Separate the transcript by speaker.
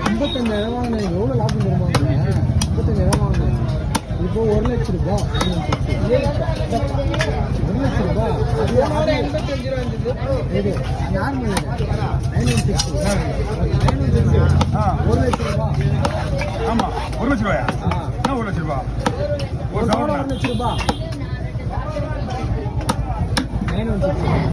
Speaker 1: 55,000 வாங்கினேன். எவ்வளோ லாபம் தருமா? 55,000 வாங்கினேன். இப்போ 1,00,000 ரூபா. 1,00,000 ரூபா. இது நார்மல் 960. 1,00,000 ரூபா.
Speaker 2: ஆமா 1,00,000 ரூபாயா? என்ன 1,00,000 ரூபா? 1,00,000 ரூபா. 960.